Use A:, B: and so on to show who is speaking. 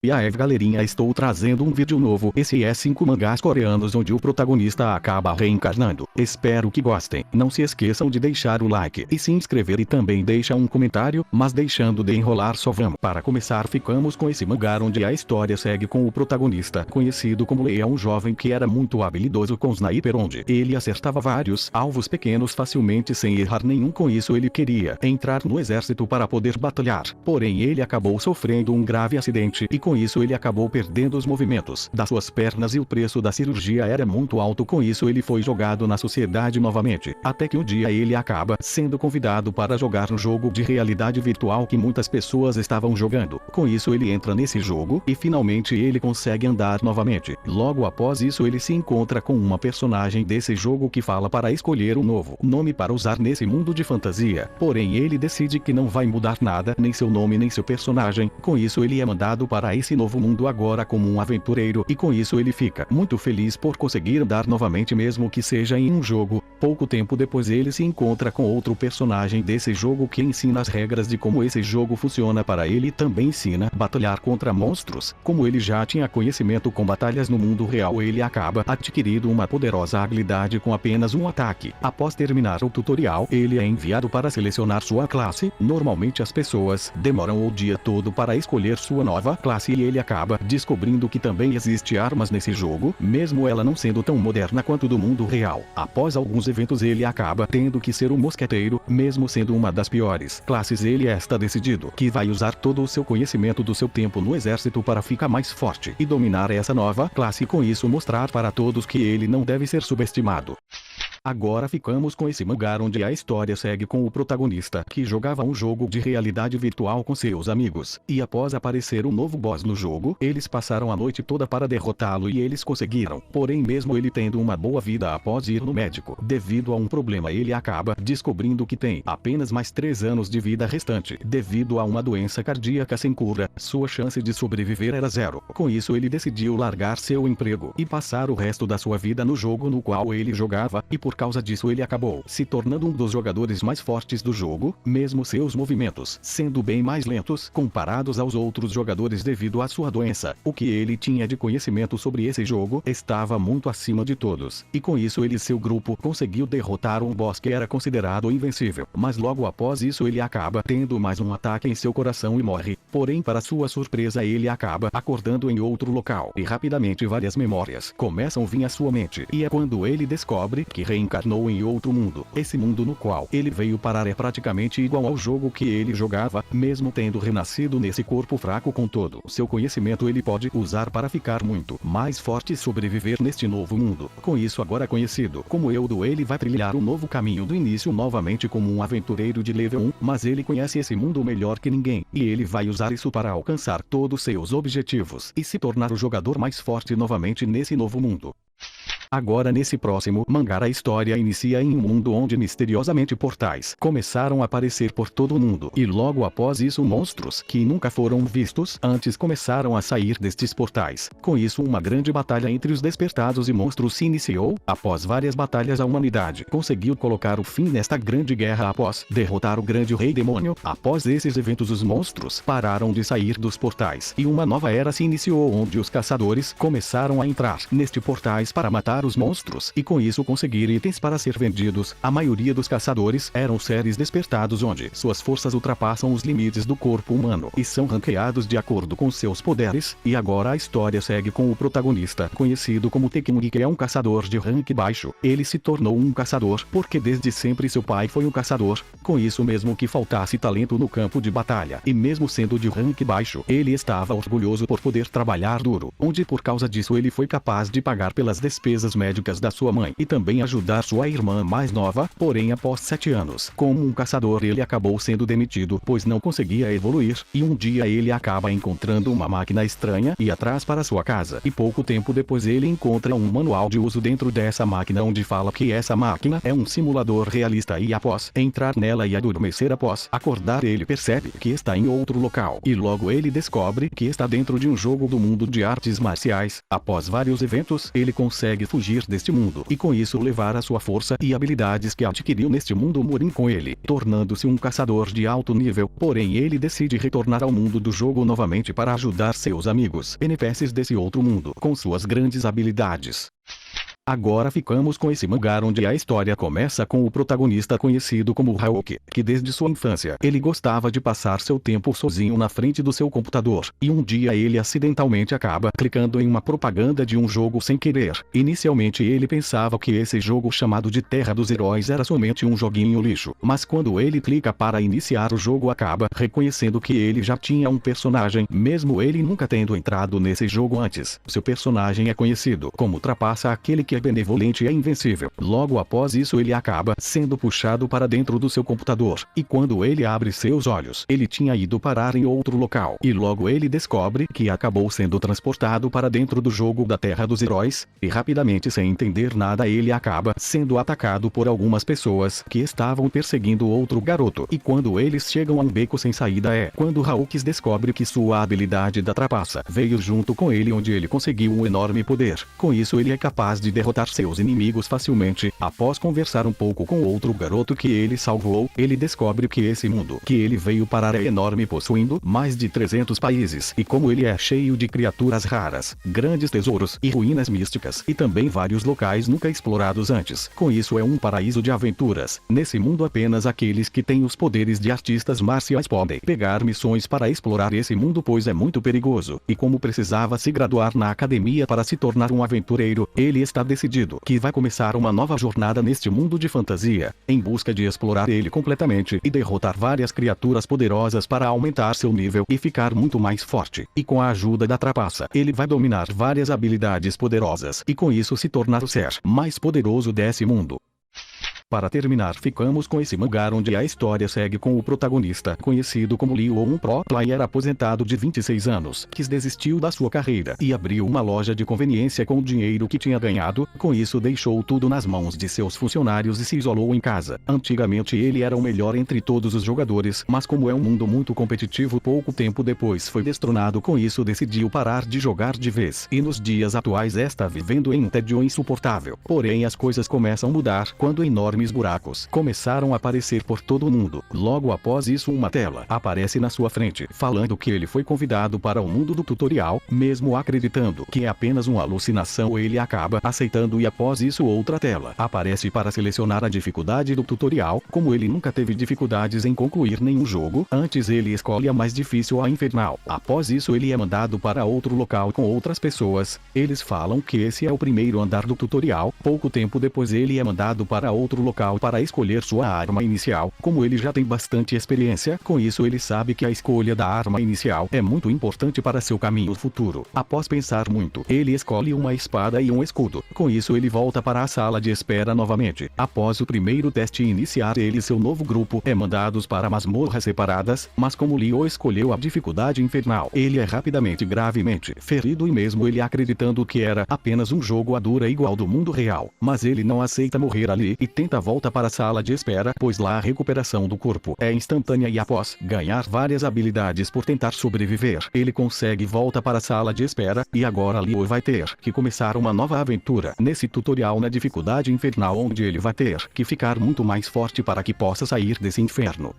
A: E aí galerinha, estou trazendo um vídeo novo. Esse é 5 mangás coreanos onde o protagonista acaba reencarnando. Espero que gostem. Não se esqueçam de deixar o like e se inscrever e também deixa um comentário, mas deixando de enrolar só vamos. Para começar ficamos com esse mangá onde a história segue com o protagonista, conhecido como Lee, um jovem que era muito habilidoso com sniper onde ele acertava vários alvos pequenos facilmente sem errar nenhum. Com isso ele queria entrar no exército para poder batalhar, porém ele acabou sofrendo um grave acidente e com isso ele acabou perdendo os movimentos das suas pernas e o preço da cirurgia era muito alto. Com isso ele foi jogado na sociedade novamente, até que um dia ele acaba sendo convidado para jogar um jogo de realidade virtual que muitas pessoas estavam jogando. Com isso ele entra nesse jogo e finalmente ele consegue andar novamente. Logo após isso ele se encontra com uma personagem desse jogo que fala para escolher um novo nome para usar nesse mundo de fantasia, porém ele decide que não vai mudar nada, nem seu nome nem seu personagem. Com isso ele é mandado para esse novo mundo agora como um aventureiro e com isso ele fica muito feliz por conseguir andar novamente mesmo que seja em um jogo. Pouco tempo depois ele se encontra com outro personagem desse jogo que ensina as regras de como esse jogo funciona para ele e também ensina a batalhar contra monstros. Como ele já tinha conhecimento com batalhas no mundo real, ele acaba adquirindo uma poderosa habilidade com apenas um ataque. Após terminar o tutorial, ele é enviado para selecionar sua classe. Normalmente as pessoas demoram o dia todo para escolher sua nova classe e ele acaba descobrindo que também existe armas nesse jogo, mesmo ela não sendo tão moderna quanto do mundo real. Após alguns eventos ele acaba tendo que ser um mosqueteiro, mesmo sendo uma das piores classes. Ele está decidido que vai usar todo o seu conhecimento do seu tempo no exército para ficar mais forte e dominar essa nova classe e com isso mostrar para todos que ele não deve ser subestimado. Agora ficamos com esse mangá onde a história segue com o protagonista que jogava um jogo de realidade virtual com seus amigos, e após aparecer um novo boss no jogo, eles passaram a noite toda para derrotá-lo e eles conseguiram. Porém mesmo ele tendo uma boa vida após ir no médico, devido a um problema ele acaba descobrindo que tem apenas mais 3 anos de vida restante. Devido a uma doença cardíaca sem cura, sua chance de sobreviver era zero. Com isso ele decidiu largar seu emprego e passar o resto da sua vida no jogo no qual ele jogava, e por causa disso ele acabou se tornando um dos jogadores mais fortes do jogo, mesmo seus movimentos sendo bem mais lentos comparados aos outros jogadores devido à sua doença. O que ele tinha de conhecimento sobre esse jogo estava muito acima de todos, e com isso ele e seu grupo conseguiu derrotar um boss que era considerado invencível, mas logo após isso ele acaba tendo mais um ataque em seu coração e morre. Porém para sua surpresa ele acaba acordando em outro local e rapidamente várias memórias começam a vir à sua mente, e é quando ele descobre que reencarnou em outro mundo. Esse mundo no qual ele veio parar é praticamente igual ao jogo que ele jogava, mesmo tendo renascido nesse corpo fraco. Com todo seu conhecimento ele pode usar para ficar muito mais forte e sobreviver neste novo mundo. Com isso agora conhecido como Eudo, ele vai trilhar um novo caminho do início novamente como um aventureiro de level 1, mas ele conhece esse mundo melhor que ninguém, e ele vai usar isso para alcançar todos seus objetivos e se tornar o jogador mais forte novamente nesse novo mundo. Agora nesse próximo mangá a história inicia em um mundo onde misteriosamente portais começaram a aparecer por todo o mundo, e logo após isso monstros que nunca foram vistos antes começaram a sair destes portais. Com isso uma grande batalha entre os despertados e monstros se iniciou. Após várias batalhas a humanidade conseguiu colocar o fim nesta grande guerra após derrotar o grande rei demônio. Após esses eventos os monstros pararam de sair dos portais e uma nova era se iniciou onde os caçadores começaram a entrar neste portais para matar os monstros e com isso conseguir itens para ser vendidos. A maioria dos caçadores eram seres despertados onde suas forças ultrapassam os limites do corpo humano e são ranqueados de acordo com seus poderes. E agora a história segue com o protagonista conhecido como Taekwondo, que é um caçador de rank baixo. Ele se tornou um caçador porque desde sempre seu pai foi um caçador. Com isso mesmo que faltasse talento no campo de batalha e mesmo sendo de rank baixo, ele estava orgulhoso por poder trabalhar duro, onde por causa disso ele foi capaz de pagar pelas despesas médicas da sua mãe e também ajudar sua irmã mais nova. Porém após 7 anos como um caçador ele acabou sendo demitido pois não conseguia evoluir, e um dia ele acaba encontrando uma máquina estranha e atrás para sua casa, e pouco tempo depois ele encontra um manual de uso dentro dessa máquina onde fala que essa máquina é um simulador realista, e após entrar nela e adormecer após acordar ele percebe que está em outro local e logo ele descobre que está dentro de um jogo do mundo de artes marciais. Após vários eventos ele consegue fugir fugir deste mundo e com isso levar a sua força e habilidades que adquiriu neste mundo Murin com ele, tornando-se um caçador de alto nível. Porém ele decide retornar ao mundo do jogo novamente para ajudar seus amigos NPCs desse outro mundo com suas grandes habilidades. Agora ficamos com esse mangá onde a história começa com o protagonista conhecido como Haoki, que desde sua infância ele gostava de passar seu tempo sozinho na frente do seu computador, e um dia ele acidentalmente acaba clicando em uma propaganda de um jogo sem querer. Inicialmente ele pensava que esse jogo chamado de Terra dos Heróis era somente um joguinho lixo, mas quando ele clica para iniciar o jogo acaba reconhecendo que ele já tinha um personagem, mesmo ele nunca tendo entrado nesse jogo antes. Seu personagem é conhecido como Trapaça, aquele que é benevolente e é invencível. Logo após isso ele acaba sendo puxado para dentro do seu computador, e quando ele abre seus olhos, ele tinha ido parar em outro local, e logo ele descobre que acabou sendo transportado para dentro do jogo da Terra dos Heróis, e rapidamente sem entender nada ele acaba sendo atacado por algumas pessoas que estavam perseguindo outro garoto, e quando eles chegam a um beco sem saída é quando Hawks descobre que sua habilidade da trapaça veio junto com ele, onde ele conseguiu um enorme poder. Com isso ele é capaz de derrotar seus inimigos facilmente. Após conversar um pouco com outro garoto que ele salvou, ele descobre que esse mundo que ele veio parar é enorme, possuindo mais de 300 países, e como ele é cheio de criaturas raras, grandes tesouros e ruínas místicas, e também vários locais nunca explorados antes. Com isso é um paraíso de aventuras. Nesse mundo apenas aqueles que têm os poderes de artistas marciais podem pegar missões para explorar esse mundo, pois é muito perigoso, e como precisava se graduar na academia para se tornar um aventureiro, ele está decidido que vai começar uma nova jornada neste mundo de fantasia, em busca de explorar ele completamente e derrotar várias criaturas poderosas para aumentar seu nível e ficar muito mais forte. E com a ajuda da trapaça, ele vai dominar várias habilidades poderosas e com isso se tornar o ser mais poderoso desse mundo. Para terminar ficamos com esse mangá onde a história segue com o protagonista conhecido como Liu, um pro player aposentado de 26 anos, que desistiu da sua carreira e abriu uma loja de conveniência com o dinheiro que tinha ganhado. Com isso deixou tudo nas mãos de seus funcionários e se isolou em casa. Antigamente ele era o melhor entre todos os jogadores, mas como é um mundo muito competitivo, pouco tempo depois foi destronado. Com isso decidiu parar de jogar de vez, e nos dias atuais está vivendo em um tédio insuportável. Porém as coisas começam a mudar quando enormes buracos começaram a aparecer por todo o mundo. Logo após isso uma tela aparece na sua frente, falando que ele foi convidado para o mundo do tutorial. Mesmo acreditando que é apenas uma alucinação, ele acaba aceitando, e após isso outra tela aparece para selecionar a dificuldade do tutorial. Como ele nunca teve dificuldades em concluir nenhum jogo antes, ele escolhe a mais difícil, a infernal. Após isso ele é mandado para outro local com outras pessoas. Eles falam que esse é o primeiro andar do tutorial. Pouco tempo depois ele é mandado para outro local para escolher sua arma inicial. Como ele já tem bastante experiência com isso, ele sabe que a escolha da arma inicial é muito importante para seu caminho futuro. Após pensar muito, ele escolhe uma espada e um escudo. Com isso ele volta para a sala de espera novamente. Após o primeiro teste iniciar, ele e seu novo grupo é mandados para masmorras separadas, mas como Leo escolheu a dificuldade infernal, ele é rapidamente gravemente ferido, e mesmo ele acreditando que era apenas um jogo a dura igual do mundo real, mas ele não aceita morrer ali e tenta volta para a sala de espera, pois lá a recuperação do corpo é instantânea, e após ganhar várias habilidades por tentar sobreviver, ele consegue volta para a sala de espera. E agora Leo vai ter que começar uma nova aventura nesse tutorial na dificuldade infernal, onde ele vai ter que ficar muito mais forte para que possa sair desse inferno.